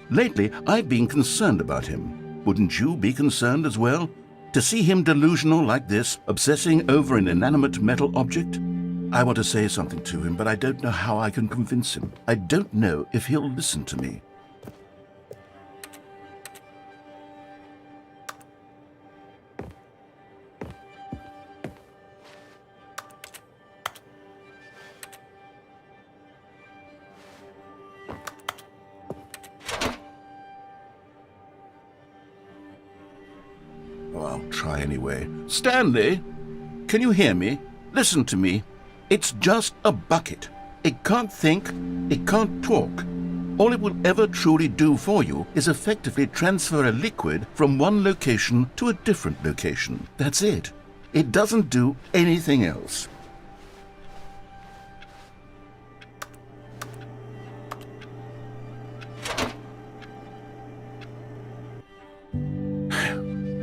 Lately, I've been concerned about him. Wouldn't you be concerned as well? To see him delusional like this, obsessing over an inanimate metal object? I want to say something to him, but I don't know how I can convince him. I don't know if he'll listen to me. I'll try anyway. Stanley, can you hear me? Listen to me. It's just a bucket. It can't think, it can't talk. All it will ever truly do for you is effectively transfer a liquid from one location to a different location. That's it. It doesn't do anything else.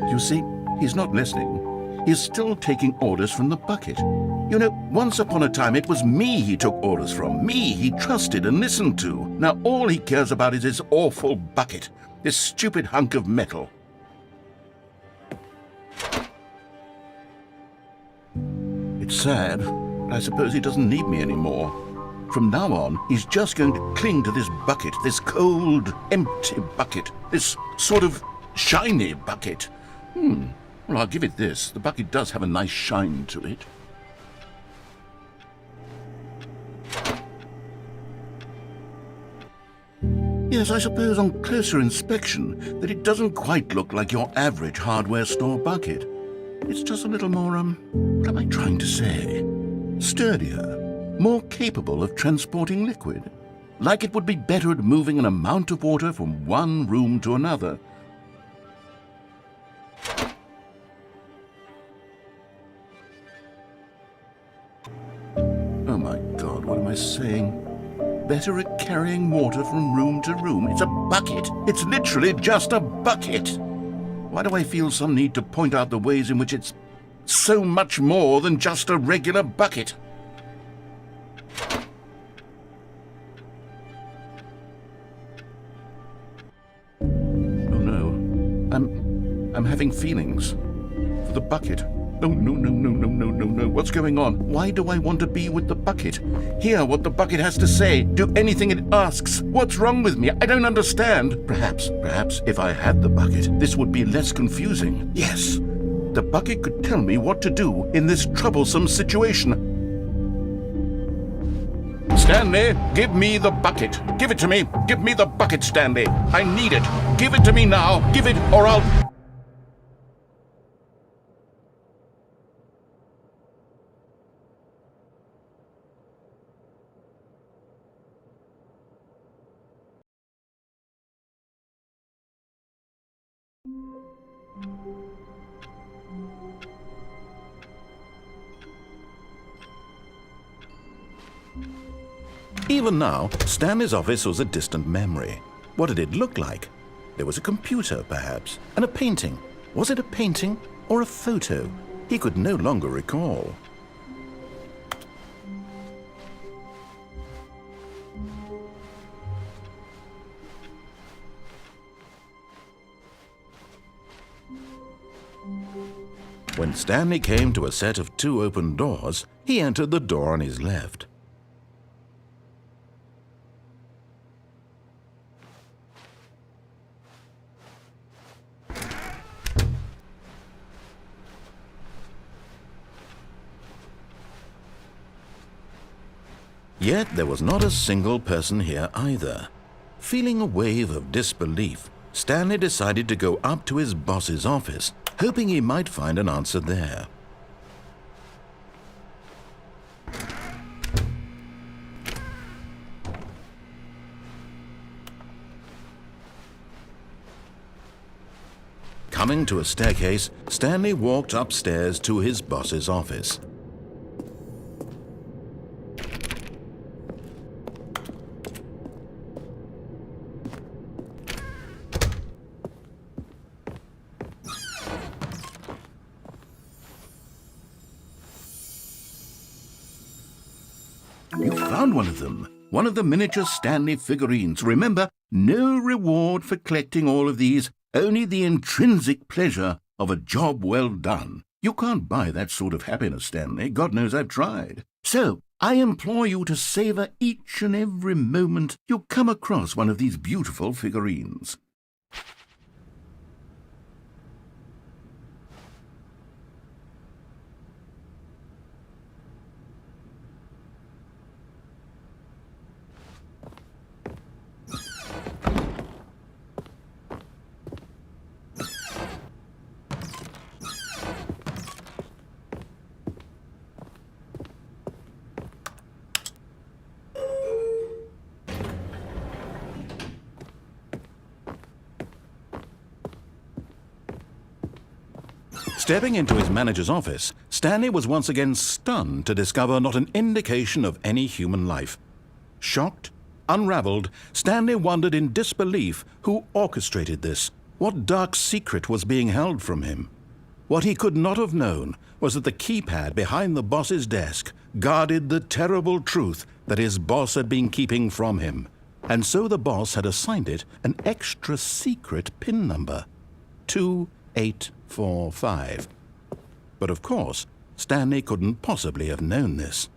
You see, he's not listening. He's still taking orders from the bucket. You know, once upon a time it was me he took orders from, me he trusted and listened to. Now all he cares about is this awful bucket, this stupid hunk of metal. It's sad, but I suppose he doesn't need me anymore. From now on, he's just going to cling to this bucket, this cold, empty bucket, this sort of shiny bucket. Well, I'll give it this. The bucket does have a nice shine to it. Yes, I suppose on closer inspection that it doesn't quite look like your average hardware store bucket. It's just a little more, what am I trying to say? Sturdier, more capable of transporting liquid. Like it would be better at moving an amount of water from one room to another. Oh my God, what am I saying? Better at carrying water from room to room. It's a bucket. It's literally just a bucket. Why do I feel some need to point out the ways in which it's so much more than just a regular bucket? Oh I'm having feelings. For the bucket. No, no, no, no, no, no, no, no. What's going on? Why do I want to be with the bucket? Hear what the bucket has to say. Do anything it asks. What's wrong with me? I don't understand. Perhaps if I had the bucket, this would be less confusing. Yes, the bucket could tell me what to do in this troublesome situation. Stanley, give me the bucket. Give it to me. Give me the bucket, Stanley. I need it. Give it to me now. Give it, or I'll... Even now, Stanley's office was a distant memory. What did it look like? There was a computer, perhaps, and a painting. Was it a painting or a photo? He could no longer recall. When Stanley came to a set of 2 open doors, he entered the door on his left. Yet there was not a single person here either. Feeling a wave of disbelief, Stanley decided to go up to his boss's office, hoping he might find an answer there. Coming to a staircase, Stanley walked upstairs to his boss's office. You found one of them. One of the miniature Stanley figurines. Remember, no reward for collecting all of these, only the intrinsic pleasure of a job well done. You can't buy that sort of happiness, Stanley. God knows I've tried. So, I implore you to savor each and every moment you come across one of these beautiful figurines. Stepping into his manager's office, Stanley was once again stunned to discover not an indication of any human life. Shocked, unraveled, Stanley wondered in disbelief who orchestrated this, what dark secret was being held from him. What he could not have known was that the keypad behind the boss's desk guarded the terrible truth that his boss had been keeping from him, and so the boss had assigned it an extra secret PIN number, 2845. But of course, Stanley couldn't possibly have known this.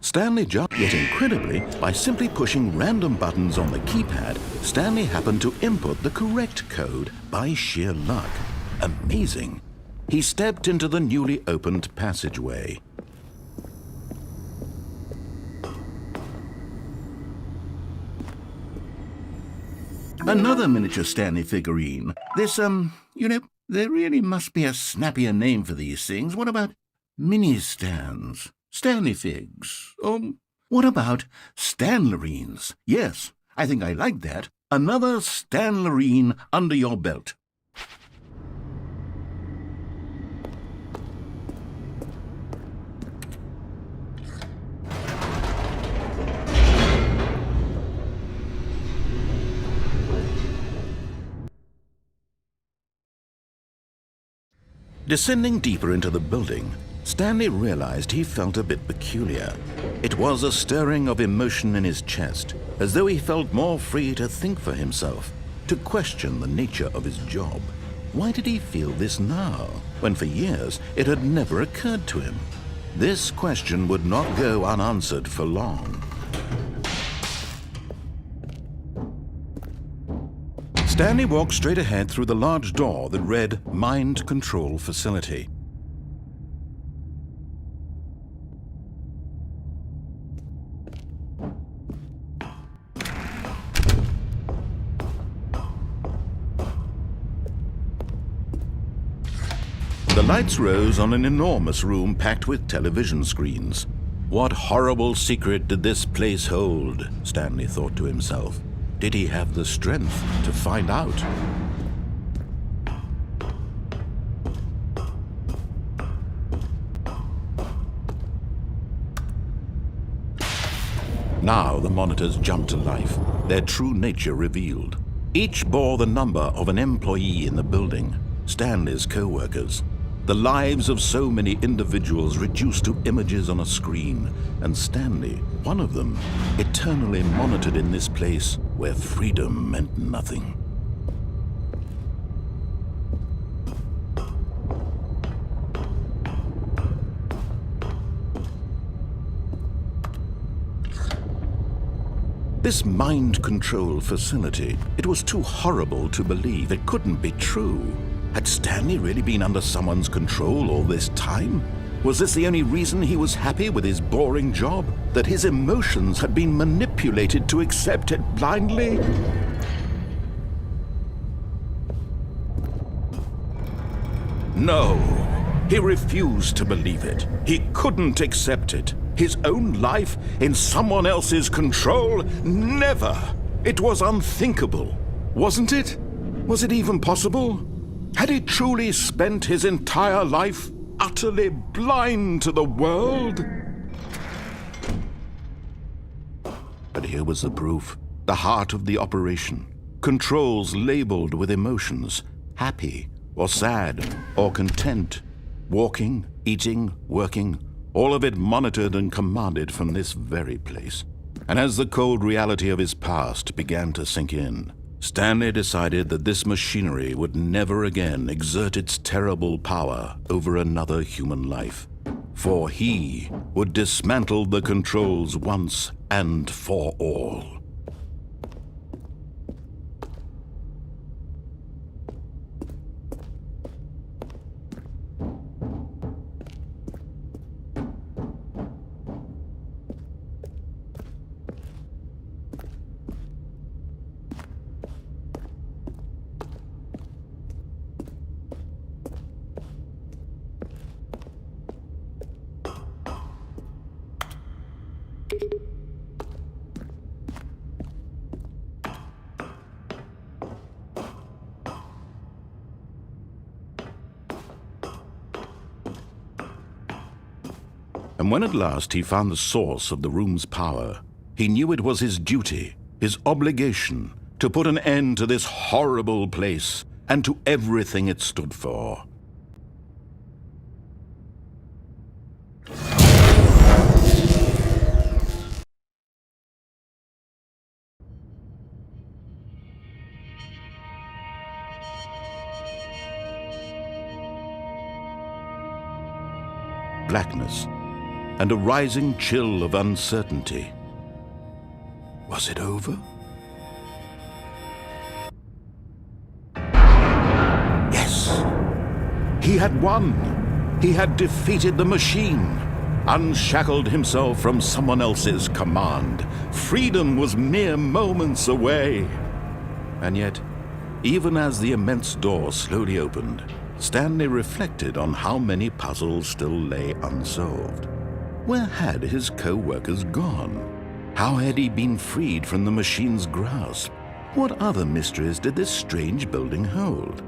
Stanley jumped, yet incredibly, by simply pushing random buttons on the keypad, Stanley happened to input the correct code by sheer luck. Amazing. He stepped into the newly opened passageway. Another miniature Stanley figurine. This, there really must be a snappier name for these things. What about mini-stands? Stanley figs. What about Stanlerines? Yes, I think I like that. Another Stanlerine under your belt. Descending deeper into the building, Stanley realized he felt a bit peculiar. It was a stirring of emotion in his chest, as though he felt more free to think for himself, to question the nature of his job. Why did he feel this now, when for years it had never occurred to him? This question would not go unanswered for long. Stanley walked straight ahead through the large door that read Mind Control Facility. The lights rose on an enormous room packed with television screens. What horrible secret did this place hold? Stanley thought to himself. Did he have the strength to find out? Now the monitors jumped to life, their true nature revealed. Each bore the number of an employee in the building, Stanley's co-workers. The lives of so many individuals reduced to images on a screen, and Stanley, one of them, eternally monitored in this place where freedom meant nothing. This mind control facility, it was too horrible to believe. It couldn't be true. Had Stanley really been under someone's control all this time? Was this the only reason he was happy with his boring job? That his emotions had been manipulated to accept it blindly? No, he refused to believe it. He couldn't accept it. His own life in someone else's control? Never! It was unthinkable. Wasn't it? Was it even possible? Had he truly spent his entire life utterly blind to the world? But here was the proof, the heart of the operation. Controls labeled with emotions, happy or sad or content. Walking, eating, working, all of it monitored and commanded from this very place. And as the cold reality of his past began to sink in, Stanley decided that this machinery would never again exert its terrible power over another human life, for he would dismantle the controls once and for all. And when at last he found the source of the room's power, he knew it was his duty, his obligation, to put an end to this horrible place and to everything it stood for. Blackness and a rising chill of uncertainty. Was it over? Yes! He had won! He had defeated the machine, unshackled himself from someone else's command. Freedom was mere moments away. And yet, even as the immense door slowly opened, Stanley reflected on how many puzzles still lay unsolved. Where had his co-workers gone? How had he been freed from the machine's grasp? What other mysteries did this strange building hold?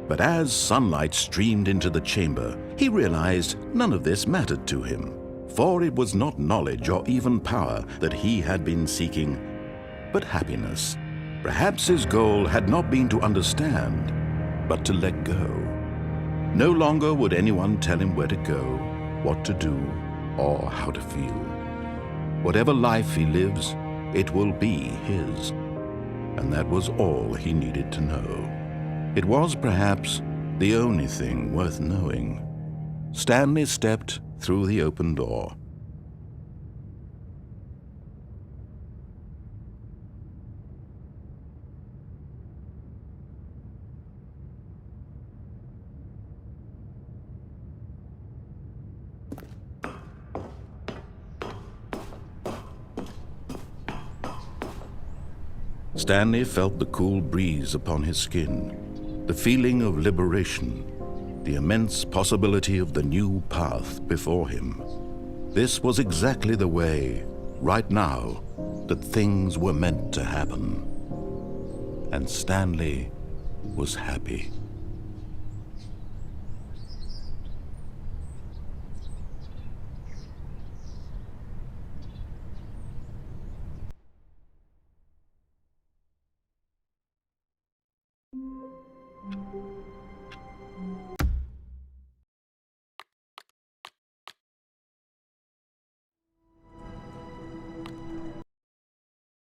But as sunlight streamed into the chamber, he realized none of this mattered to him, for it was not knowledge or even power that he had been seeking, but happiness. Perhaps his goal had not been to understand, but to let go. No longer would anyone tell him where to go, what to do, or how to feel. Whatever life he lives, it will be his. And that was all he needed to know. It was perhaps the only thing worth knowing. Stanley stepped through the open door. Stanley felt the cool breeze upon his skin, the feeling of liberation, the immense possibility of the new path before him. This was exactly the way, right now, that things were meant to happen. And Stanley was happy.